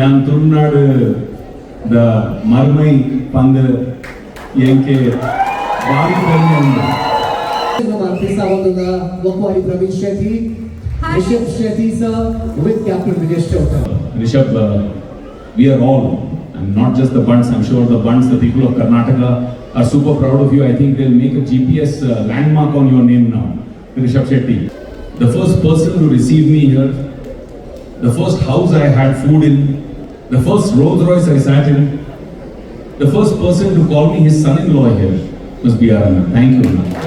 நான் துருநாடு த மர்மை பந்து ಎಂಕೆ ಭಾರಿ ಕಡಿಮೆ ಉಂಟು. ನಮ್ಮ officer Vakwadi Praveen Shetty, Rishab Shetty sir with Captain Vivek Oberoi. Rishabh, we are all, and not just the Bunts, I'm sure the Bunts, the people of Karnataka are super proud of you. I think they'll make a GPS landmark on your name now, Rishabh Shetty. The first person to receive me here, the first house I had food in, the first Rolls Royce I sat in, the first person to call me his son-in-law here must be Arana. Thank you, Arana.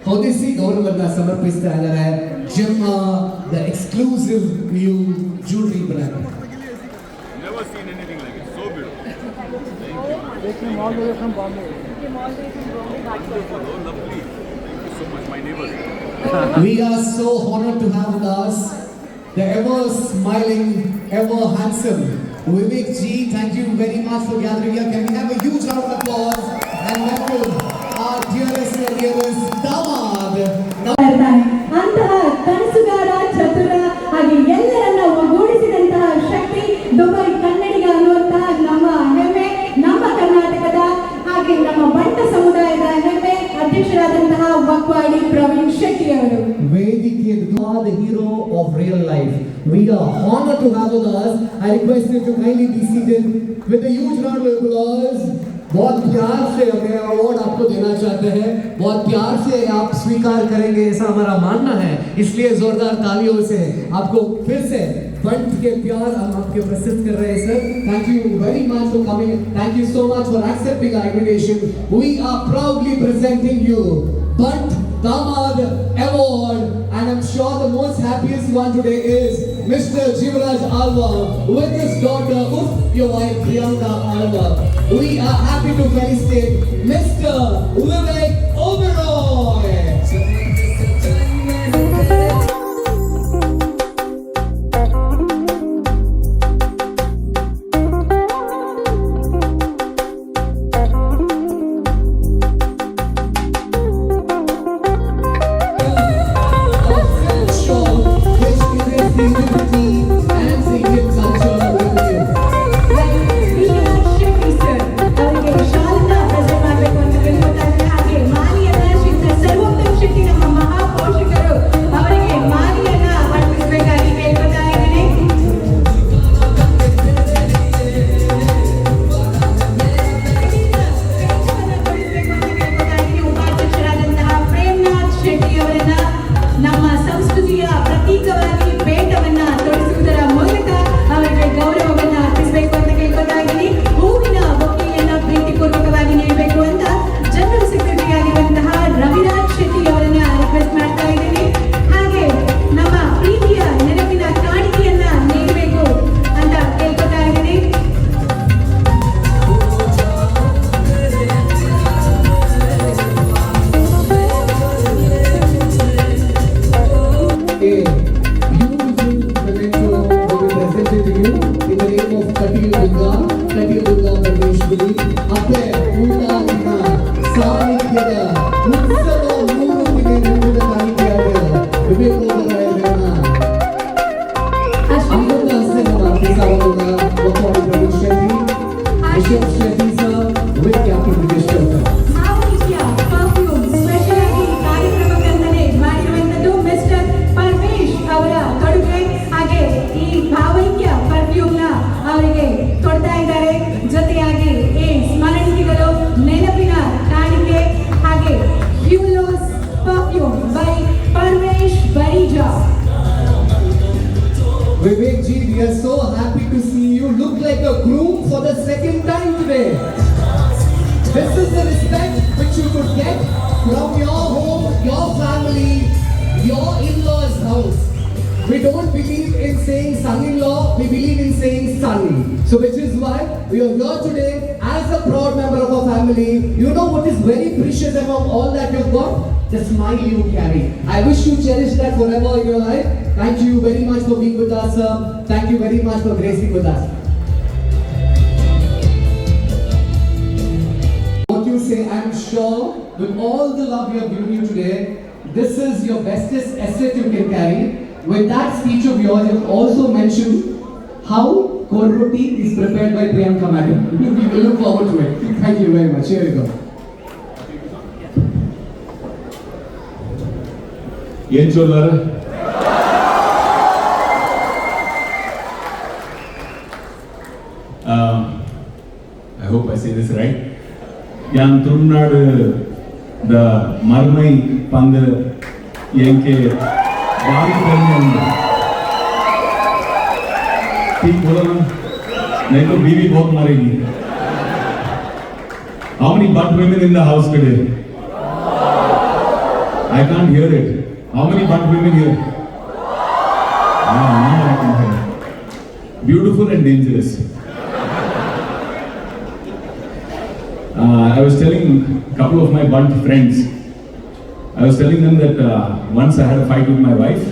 ಹೊದಿಸಿ ಗೌರವನ್ನ ಸಮರ್ಪಿಸ್ತಾ ಇದ್ದಾರೆ gym the exclusive new jewellery brand. Never seen anything like it. So beautiful. They came all the way from Bombay. Wonderful. Oh, lovely. Thank you so much, my neighbors. We are so honored to have with us the ever smiling, ever handsome Vivek ji. Thank you very much for gathering here. Can we have a huge round of applause and welcome our dearest Damad. ಅಂತಹ ಕನಸುಗಾರ ಚತುರ ಹಾಗೆ ಎಲ್ಲರನ್ನ ಒಗ್ಗೂಡಿಸಿದಂತಹ ಶಕ್ತಿ Dubai ಕನ್ನಡಿಗ ಅನ್ನುವಂತಹ ನಮ್ಮ ಹೆಮ್ಮೆ, ನಮ್ಮ ಕರ್ನಾಟಕದ ಹಾಗೆ ನಮ್ಮ ಬಂಟ ಸಮುದಾಯದ ಹೆಮ್ಮೆ ಅಧ್ಯಕ್ಷರಾದಂತಹ ವಕ್ವಾಡಿ ಪ್ರವೀಣ್ ಶೆಟ್ಟಿ ಅವರು. ವೇದಿಕೆ the hero of real life. We are honored to have with us. I request you to kindly be seated with a huge round of applause. बहुत प्यार से हमें अवार्ड आपको देना चाहते हैं, बहुत प्यार से आप स्वीकार करेंगे ऐसा हमारा मानना है, इसलिए जोरदार तालियों से आपको फिर से बंट के प्यार हम आपके प्रस्तुत कर रहे हैं sir. Thank you very much for coming. Thank you so much for accepting our invitation. We are proudly presenting you Bunt Damad Award, and I'm sure the most happiest one today is Mr. Jivraj Alva with his daughter, your wife Priyanka Alva. We are happy to felicitate Mr. Vivek Oberoi. Vivek ji, we are so happy to see you look like a groom for the second time today. This is the respect which you could get from your home, your family, your in-laws' house. We don't believe in saying son-in-law, we believe in saying son. So which is why we are here today as a proud member of our family. You know what is very precious among all that you've got? The smile you carry. I wish you cherish that forever in your life. Thank you very much for being with us, sir. Thank you very much for gracing with us. What you say, I'm sure, with all the love we have given you today, this is your bestest asset you can carry. With that speech of yours, you also mentioned how cold roti is prepared by Priyanka madam. We will look forward to it. Thank you very much. Here you go. Yen chollara? I hope I say this right. Yan Turunadu the Marmai Panda Yenke Bari Pernianda. ठीक बोला ना? नहीं तो बीवी बहुत मारेगी. How many butt women in the house today? I can't hear it. How many butt women here? Now I can hear. Beautiful and dangerous. I was telling a couple of my bunt friends, I was telling them that once I had a fight with my wife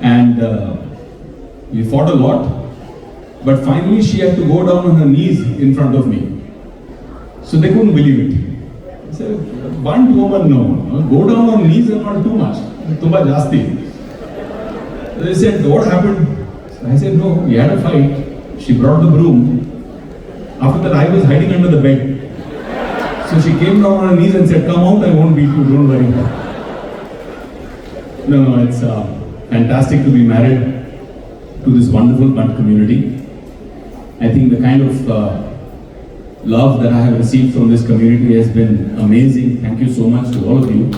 and we fought a lot, but finally she had to go down on her knees in front of me. So they couldn't believe it. I said, bunt woman, no. Go down on knees and not too much. Tumba jasti. They said, what happened? I said, no, we had a fight. She brought the broom. After that, I was hiding under the bed. So she came down on her knees and said, come out, I won't beat you, don't worry. No, it's fantastic to be married to this wonderful bunt community. I think the kind of love that I have received from this community has been amazing. Thank you so much to all of you.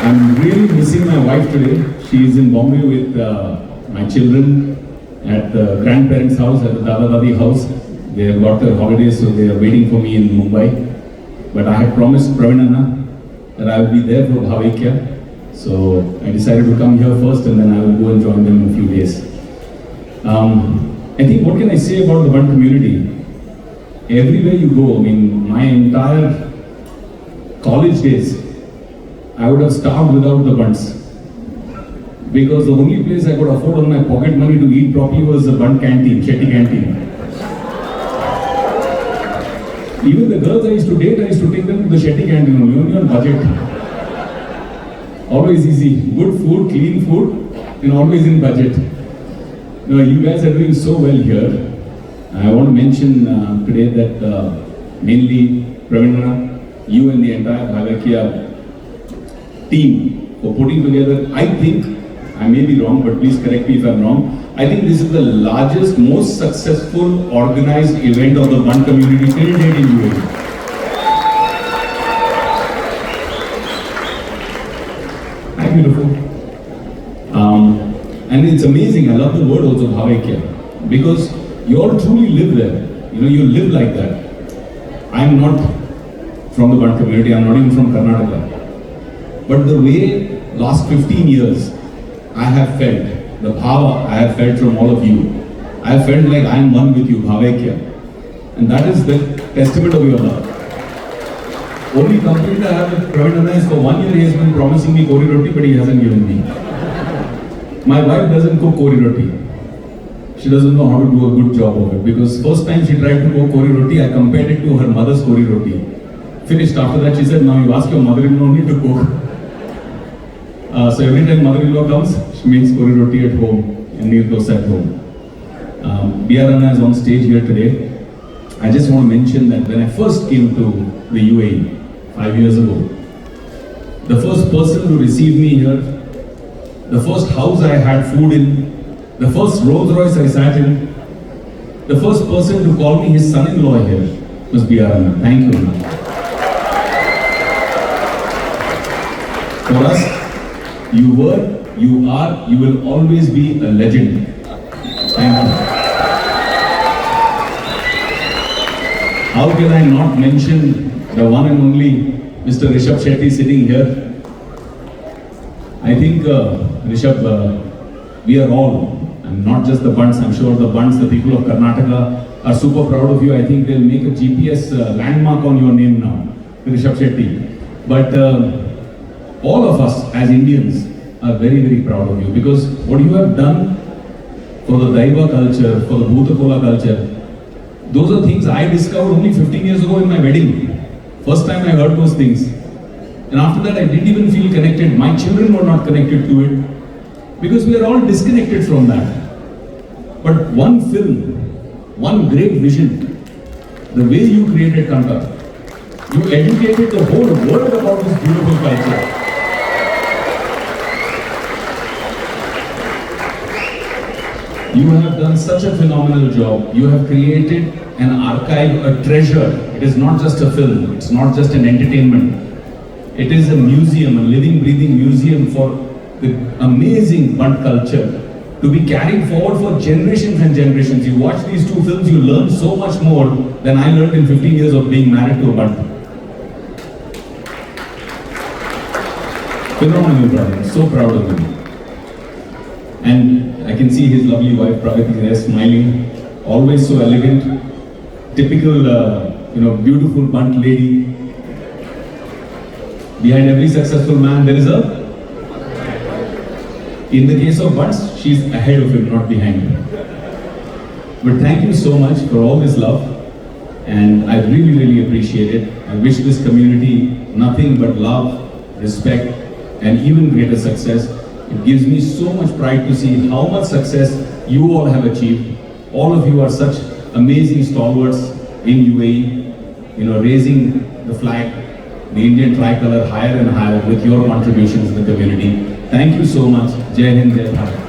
I'm really missing my wife today. She is in Bombay with my children at the grandparents' house, at the Dada Dadi house. They have got their holidays, so they are waiting for me in Mumbai. But I had promised Pravinana that I will be there for Bhavekya. So I decided to come here first and then I will go and join them in a few days. I think what can I say about the Bunt community? Everywhere you go, I mean, my entire college days, I would have starved without the Bunts. Because the only place I could afford on my pocket money to eat properly was the Bunt canteen, Shetty canteen. Even the girls I used to date, I used to take them to the Shetty canteen only on budget. Always easy, good food, clean food, and always in budget. Now, you guys are doing so well here. I want to mention today that mainly Pravinna, you and the entire Bhavekya team for putting together, I think, I may be wrong, but please correct me if I'm wrong, I think this is the largest, most successful organized event of the Bunt community till date in UAE. Hi, beautiful. And it's amazing, I love the word also, Bhavekya, because you all truly live there. You know, you live like that. I'm not from the Bunt community, I'm not even from Karnataka. But the way last 15 years I have felt, the bhava I have felt from all of you, I have felt like I am one with you, Bhavekya. And that is the testament of your love. Only complaint I have with Pravinana is for 1 year he has been promising me kori roti, but he hasn't given me. My wife doesn't cook kori roti. She doesn't know how to do a good job of it, because first time she tried to cook kori roti, I compared it to her mother's kori roti. Finished after that, she said, now you ask your mother-in-law only to cook. So every time mother-in-law comes, she makes kori roti at home and neer dosa at home. Biarana is on stage here today. I just want to mention that when I first came to the UAE 5 years ago, the first person to receive me here, the first house I had food in, the first Rolls Royce I sat in, the first person to call me his son-in-law here was Biarana. Thank you. For us, you were, you are, you will always be a legend. Thank you. How can I not mention the one and only Mr. Rishabh Shetty sitting here? I think Rishabh, we are all, and not just the Bunts, I'm sure the Bunts, the people of Karnataka are super proud of you. I think they'll make a GPS landmark on your name now, Rishabh Shetty. But all of us as Indians are very, very proud of you, because what you have done for the Daiva culture, for the Bhutakola culture, those are things I discovered only 15 years ago in my wedding. First time I heard those things. And after that I didn't even feel connected. My children were not connected to it, because we are all disconnected from that. But one film, one great vision, the way you created Kanta, you educated the whole world about this beautiful culture. You have done such a phenomenal job. You have created an archive, a treasure. It is not just a film, it's not just an entertainment. It is a museum, a living, breathing museum for the amazing Bunt culture to be carried forward for generations and generations. You watch these two films, you learn so much more than I learned in 15 years of being married to a Bunt. Phenomenal, brother. So proud of him. And I can see his lovely wife Pravati there smiling, always so elegant, typical, beautiful Bunt lady. Behind every successful man there is a. In the case of Bunts, she's ahead of him, not behind him. But thank you so much for all this love, and I really, really appreciate it. I wish this community nothing but love, respect, and even greater success. It gives me so much pride to see how much success you all have achieved. All of you are such amazing stalwarts in UAE, raising the flag, the Indian tricolor higher and higher with your contributions in the community. Thank you so much. Jai Hind, Jai Bharat.